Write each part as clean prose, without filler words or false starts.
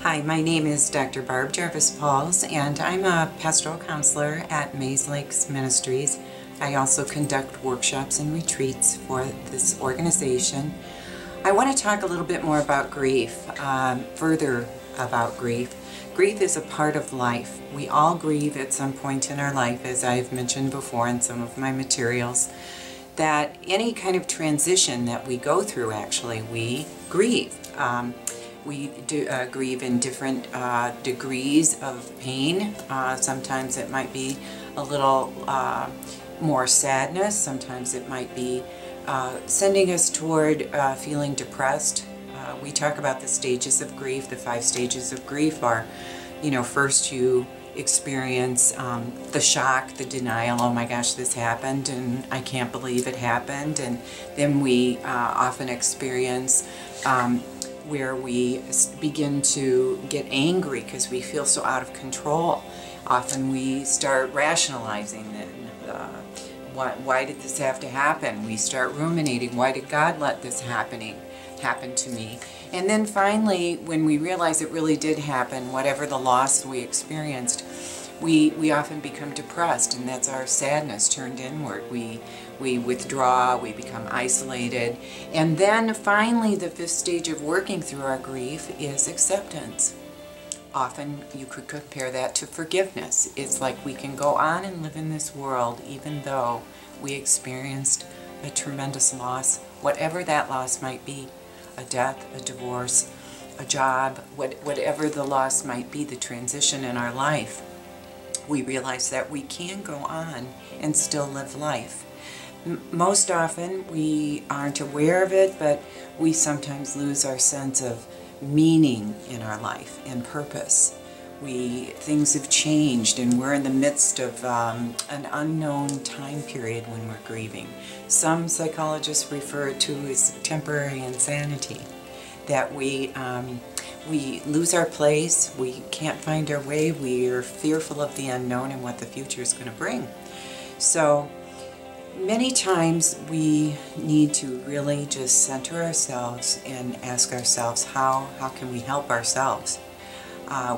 Hi, my name is Dr. Barb Jarvis-Pauls, and I'm a pastoral counselor at Mayslake Ministries. I also conduct workshops and retreats for this organization. I want to talk a little bit more about grief, further about grief. Grief is a part of life. We all grieve at some point in our life, as I've mentioned before in some of my materials, that any kind of transition that we go through, actually, we grieve. We do grieve in different degrees of pain. Sometimes it might be a little more sadness. Sometimes it might be sending us toward feeling depressed. We talk about the stages of grief. The 5 stages of grief are, first you experience the shock, the denial, oh my gosh, this happened and I can't believe it happened. And then we often experience where we begin to get angry because we feel so out of control. Often we start rationalizing that, why did this have to happen? We start ruminating, why did God let this happen to me? And then finally, when we realize it really did happen, whatever the loss we experienced, we often become depressed, and that's our sadness turned inward. We withdraw, we become isolated, and then finally the 5th stage of working through our grief is acceptance. Often you could compare that to forgiveness. It's like we can go on and live in this world even though we experienced a tremendous loss, whatever that loss might be, a death, a divorce, a job, whatever the loss might be, the transition in our life. We realize that we can go on and still live life. Most often we aren't aware of it, but we sometimes lose our sense of meaning in our life and purpose. Things have changed and we're in the midst of an unknown time period when we're grieving. Some psychologists refer to as temporary insanity, that we lose our place, we can't find our way, we are fearful of the unknown and what the future is going to bring. So many times we need to really just center ourselves and ask ourselves, how can we help ourselves?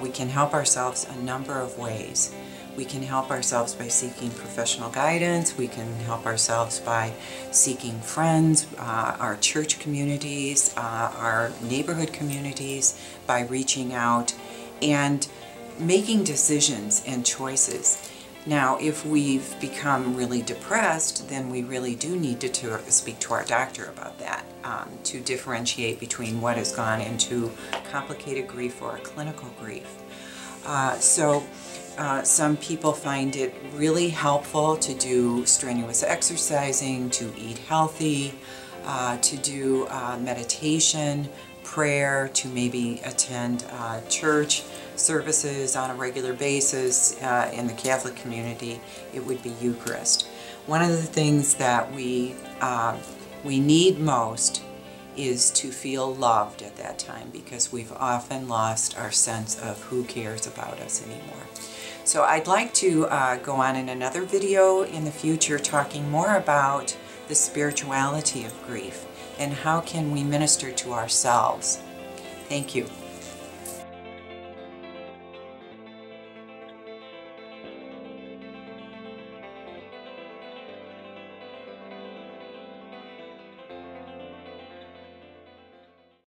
We can help ourselves a number of ways. We can help ourselves by seeking professional guidance. We can help ourselves by seeking friends, our church communities, our neighborhood communities, by reaching out and making decisions and choices. Now, if we've become really depressed, then we really do need to speak to our doctor about that, to differentiate between what has gone into complicated grief or a clinical grief. Some people find it really helpful to do strenuous exercising, to eat healthy, to do meditation, prayer, to maybe attend church services on a regular basis. In the Catholic community, it would be Eucharist. One of the things that we need most is to feel loved at that time, because we've often lost our sense of who cares about us anymore. So I'd like to go on in another video in the future talking more about the spirituality of grief and how can we minister to ourselves. Thank you.